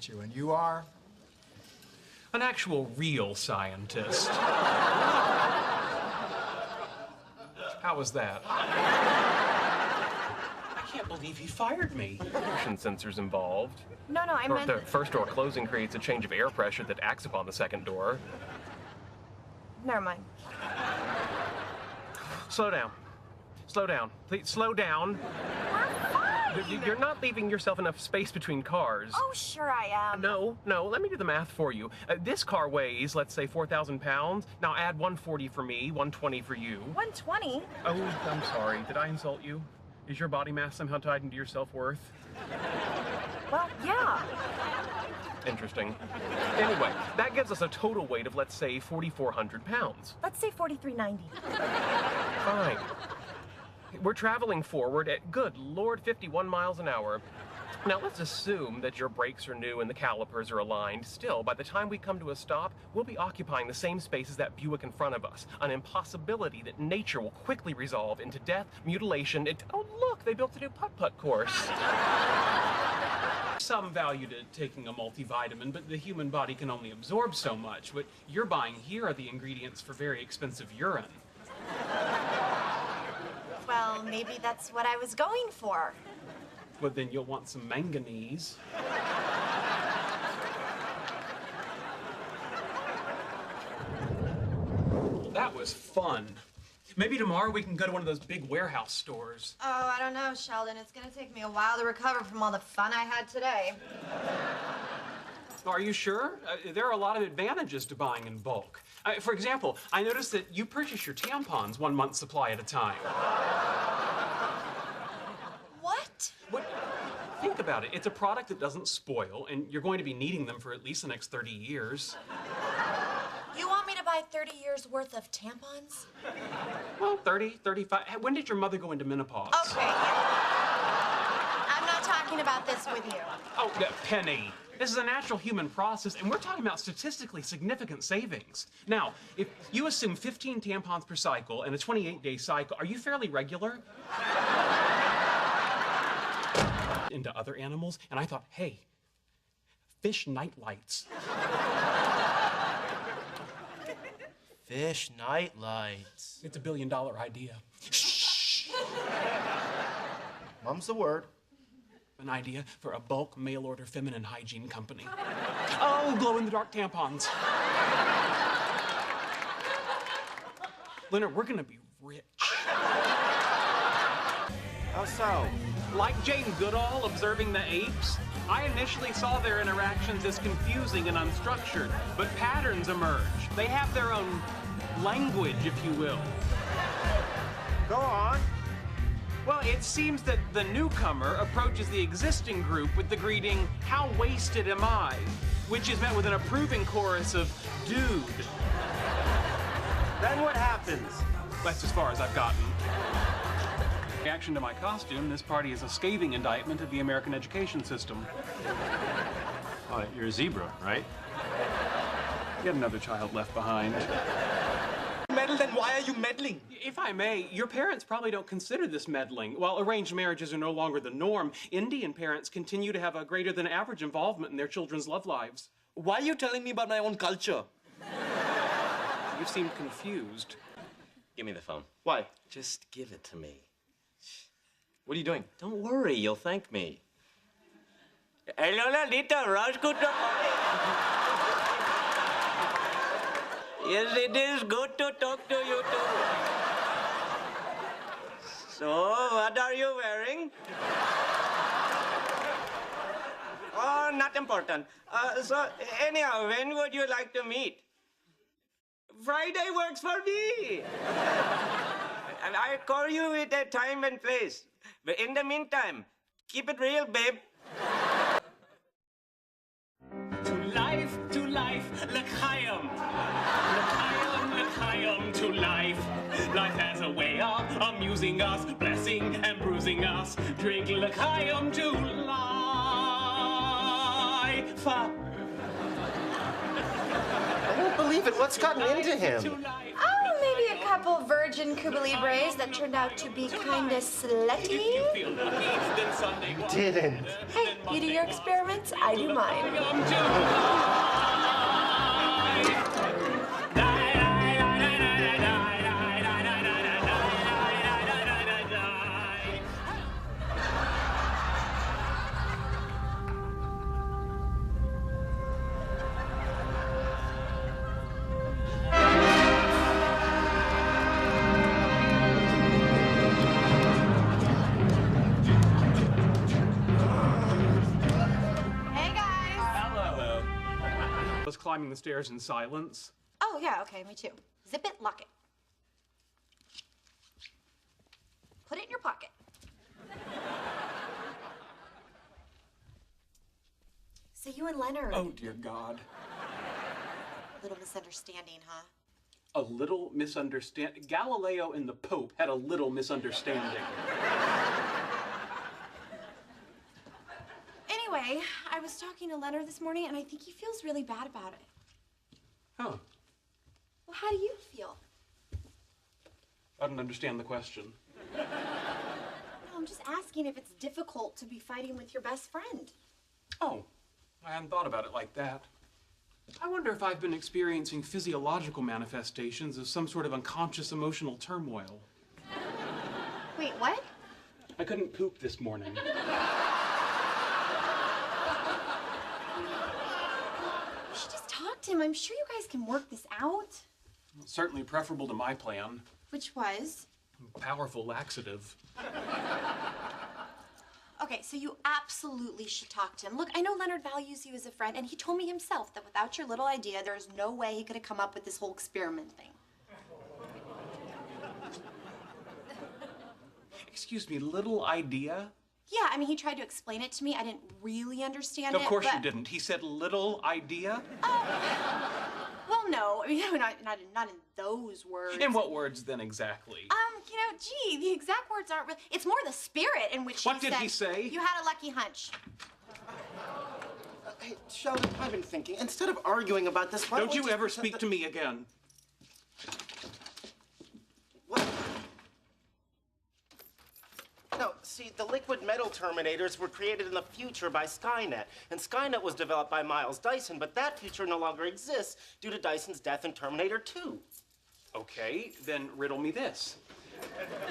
aren't you? And you are? An actual real scientist. How was that? I can't believe he fired me. Motion sensors involved. No, I meant... The first door closing creates a change of air pressure that acts upon the second door. Never mind. Slow down. Slow down. Please, slow down. We're fine. You're not leaving yourself enough space between cars. Oh, sure I am. No, let me do the math for you. This car weighs, let's say, 4,000 pounds. Now add 140 for me, 120 for you. 120? Oh, I'm sorry. Did I insult you? Is your body mass somehow tied into your self-worth? Well, yeah. Interesting. Anyway, that gives us a total weight of, let's say, 4,400 pounds. Let's say 4,390. Fine. We're traveling forward at, good Lord, 51 miles an hour. Now, let's assume that your brakes are new and the calipers are aligned. Still, by the time we come to a stop, we'll be occupying the same space as that Buick in front of us. An impossibility that nature will quickly resolve into death, mutilation. Oh, look, they built a new putt-putt course. Some value to taking a multivitamin, but the human body can only absorb so much. What you're buying here are the ingredients for very expensive urine. Well, maybe that's what I was going for. Well, then you'll want some manganese. That was fun. Maybe tomorrow we can go to one of those big warehouse stores. Oh, I don't know, Sheldon. It's gonna take me a while to recover from all the fun I had today. Are you sure? There are a lot of advantages to buying in bulk. For example, I noticed that you purchase your tampons 1 month's supply at a time. What? Think about it. It's a product that doesn't spoil, and you're going to be needing them for at least the next 30 years. You want me to buy 30 years worth of tampons? Well, 30, 35. When did your mother go into menopause? Okay, yeah. I'm not talking about this with you. Oh, Penny. This is a natural human process, and we're talking about statistically significant savings. Now, if you assume 15 tampons per cycle and a 28-day cycle, are you fairly regular? Into other animals, and I thought, hey, fish night lights. Fish night lights. It's $1 billion idea. Shh. Mum's the word. An idea for a bulk mail-order feminine hygiene company. Oh, glow-in-the-dark tampons. Leonard, we're gonna be rich. How so? Like Jane Goodall observing the apes, I initially saw their interactions as confusing and unstructured, but patterns emerge. They have their own language, if you will. Go on. Well, it seems that the newcomer approaches the existing group with the greeting, "How wasted am I?" which is met with an approving chorus of, "Dude." Then what happens? That's as far as I've gotten. Reaction to my costume, this party is a scathing indictment of the American education system. Oh, you're a zebra, right? Yet another child left behind. Meddle, then why are you meddling? If I may, your parents probably don't consider this meddling. While arranged marriages are no longer the norm, Indian parents continue to have a greater than average involvement in their children's love lives. Why are you telling me about my own culture? You seem confused. Give me the phone. Why? Just give it to me. What are you doing? Don't worry, you'll thank me. Hello, Lalita, Rajkut. Yes, it is good to talk to you too. So, what are you wearing? Oh, not important. So, anyhow, when would you like to meet? Friday works for me. And I'll call you at a time and place. But in the meantime, keep it real, babe. To life, l'chaim. L'chaim, to life. Life has a way of amusing us, blessing and bruising us. Drink l'chaim to life. I don't believe it. What's gotten into him? Oh, maybe a couple virgin Cuba Libres that turned out to be kinda slutty. Feel lucky, then Sunday walk. Didn't. Hey, you do your experiments, I do mine. Hey, guys. Was climbing the stairs in silence. Oh, yeah, okay, me too. Zip it, lock it. Put it in your pocket. So you and Leonard. Oh, dear God. Little misunderstanding, huh? A little misunderstanding. Galileo and the Pope had a little misunderstanding. Anyway, I was talking to Leonard this morning, and I think he feels really bad about it. Huh. Well, how do you feel? I don't understand the question. No, I'm just asking if it's difficult to be fighting with your best friend. Oh, I hadn't thought about it like that. I wonder if I've been experiencing physiological manifestations of some sort of unconscious emotional turmoil. Wait, what? I couldn't poop this morning. You should just talk to him. I'm sure you guys can work this out. Certainly preferable to my plan. Which was? Powerful laxative. Okay, so you absolutely should talk to him. Look, I know Leonard values you as a friend, and he told me himself that without your little idea, there's no way he could have come up with this whole experiment thing. Excuse me, little idea? Yeah, I mean, he tried to explain it to me. I didn't really understand it. Of course but... you didn't. He said little idea? Well, no, I mean, not in those words. In what words then exactly? Gee, the exact words aren't really. It's more the spirit in which What he did said. he say? You had a lucky hunch. Hey, Sheldon, I've been thinking, instead of arguing about this, why Don't we you just ever pretend speak that- to me again. What? No, see, the liquid metal Terminators were created in the future by Skynet, and Skynet was developed by Miles Dyson, but that future no longer exists due to Dyson's death in Terminator 2. Okay, then riddle me this.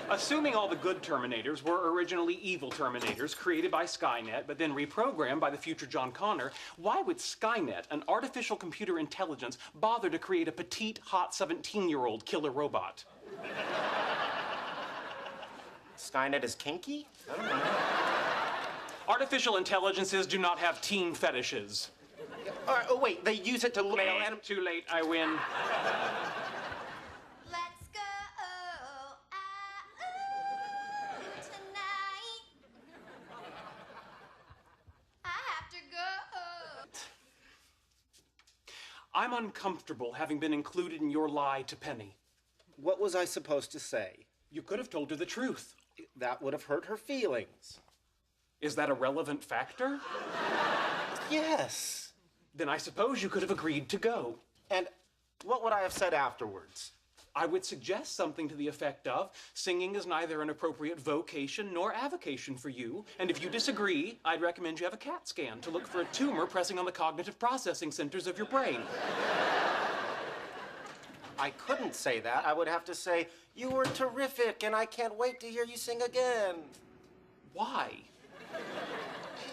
Assuming all the good Terminators were originally evil Terminators created by Skynet, but then reprogrammed by the future John Connor, why would Skynet, an artificial computer intelligence, bother to create a petite, hot 17-year-old killer robot? Skynet is kinky? I don't know. Artificial intelligences do not have teen fetishes. Oh, wait, they use it to look... Too late, I win. Let's go out tonight. I have to go. I'm uncomfortable having been included in your lie to Penny. What was I supposed to say? You could have told her the truth. That would have hurt her feelings. Is that a relevant factor? Yes. Then I suppose you could have agreed to go. And what would I have said afterwards? I would suggest something to the effect of, singing is neither an appropriate vocation nor avocation for you, and if you disagree, I'd recommend you have a CAT scan to look for a tumor pressing on the cognitive processing centers of your brain. I couldn't say that. I would have to say, you were terrific, and I can't wait to hear you sing again. Why?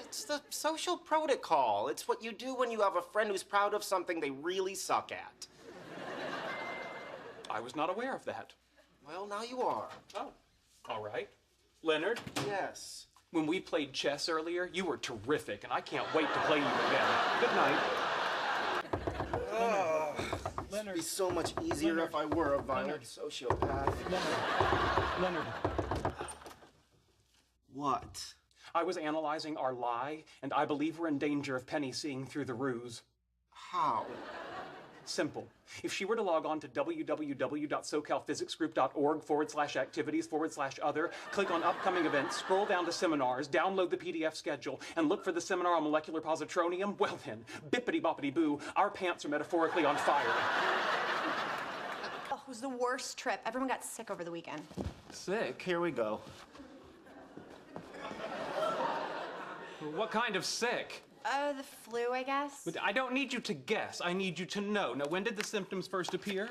It's the social protocol. It's what you do when you have a friend who's proud of something they really suck at. I was not aware of that. Well, now you are. Oh, all right. Leonard, Yes. when we played chess earlier, you were terrific, and I can't wait to play you again. Good night. It'd be so much easier if I were a violent sociopath. Leonard. What? I was analyzing our lie, and I believe we're in danger of Penny seeing through the ruse. How? Simple. If she were to log on to www.socalphysicsgroup.org/activities/other, click on upcoming events, scroll down to seminars, download the PDF schedule, and look for the seminar on molecular positronium, well then, bippity-boppity-boo, our pants are metaphorically on fire. Oh, was the worst trip. Everyone got sick over the weekend. Sick? Here we go. What kind of sick? The flu, I guess. But I don't need you to guess. I need you to know. Now, when did the symptoms first appear?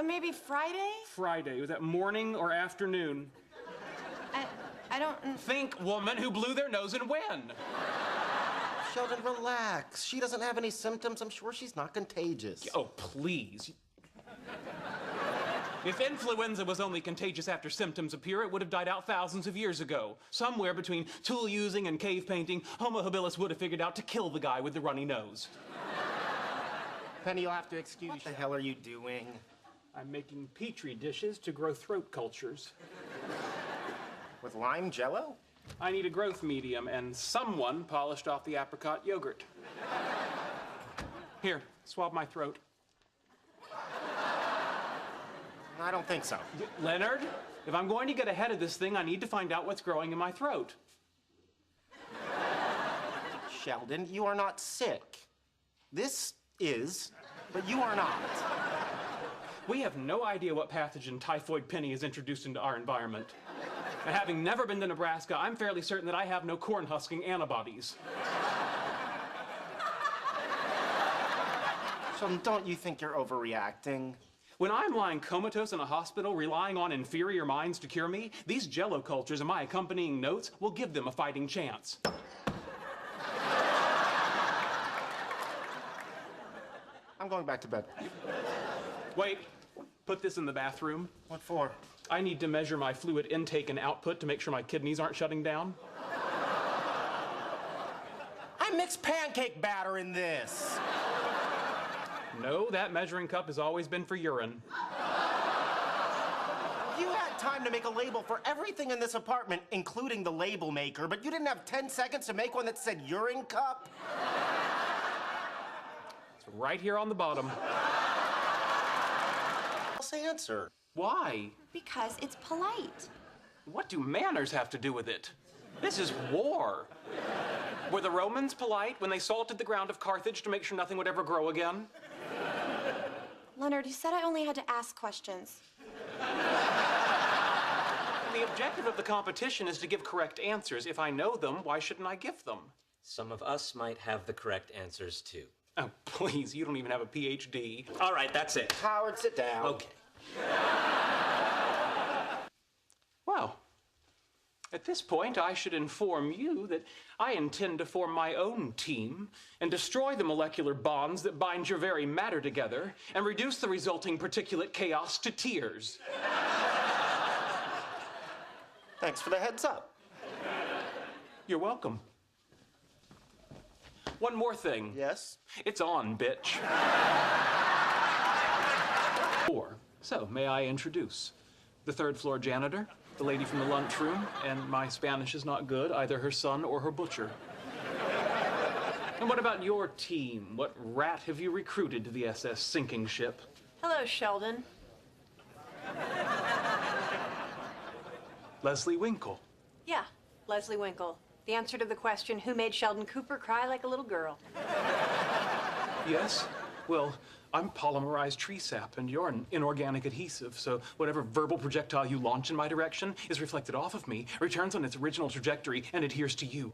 Maybe Friday? Friday. Was that morning or afternoon? I don't... Think, woman who blew their nose and when? Sheldon, relax. She doesn't have any symptoms. I'm sure she's not contagious. Oh, please. If influenza was only contagious after symptoms appear, it would have died out thousands of years ago. Somewhere between tool using and cave painting, Homo habilis would have figured out to kill the guy with the runny nose. Penny, you'll have to excuse me. What the hell are you doing? I'm making petri dishes to grow throat cultures. With lime jello? I need a growth medium, and someone polished off the apricot yogurt. Here, swab my throat. I don't think so. Leonard, if I'm going to get ahead of this thing, I need to find out what's growing in my throat. Sheldon, you are not sick. This is, but you are not. We have no idea what pathogen typhoid Penny has introduced into our environment. And having never been to Nebraska, I'm fairly certain that I have no corn husking antibodies. Sheldon, don't you think you're overreacting? When I'm lying comatose in a hospital, relying on inferior minds to cure me, these Jell-O cultures and my accompanying notes will give them a fighting chance. I'm going back to bed. Wait, put this in the bathroom. What for? I need to measure my fluid intake and output to make sure my kidneys aren't shutting down. I mixed pancake batter in this. No, that measuring cup has always been for urine. You had time to make a label for everything in this apartment, including the label maker, but you didn't have 10 seconds to make one that said urine cup? It's right here on the bottom. Let's answer. Why? Because it's polite. What do manners have to do with it? This is war. Were the Romans polite when they salted the ground of Carthage to make sure nothing would ever grow again? Leonard, you said I only had to ask questions. The objective of the competition is to give correct answers. If I know them, why shouldn't I give them? Some of us might have the correct answers, too. Oh, please, you don't even have a PhD. All right, that's it. Howard, sit down. Okay. Well, at this point, I should inform you that I intend to form my own team and destroy the molecular bonds that bind your very matter together and reduce the resulting particulate chaos to tears. Thanks for the heads up. You're welcome. One more thing. Yes? It's on, bitch. So, may I introduce the third floor janitor, the lady from the lunchroom, and my Spanish is not good, either her son or her butcher. And what about your team? What rat have you recruited to the SS sinking ship? Hello, Sheldon. Leslie Winkle. Yeah, Leslie Winkle. The answer to the question, who made Sheldon Cooper cry like a little girl? Yes? Well, I'm polymerized tree sap, and you're an inorganic adhesive, so whatever verbal projectile you launch in my direction is reflected off of me, returns on its original trajectory, and adheres to you.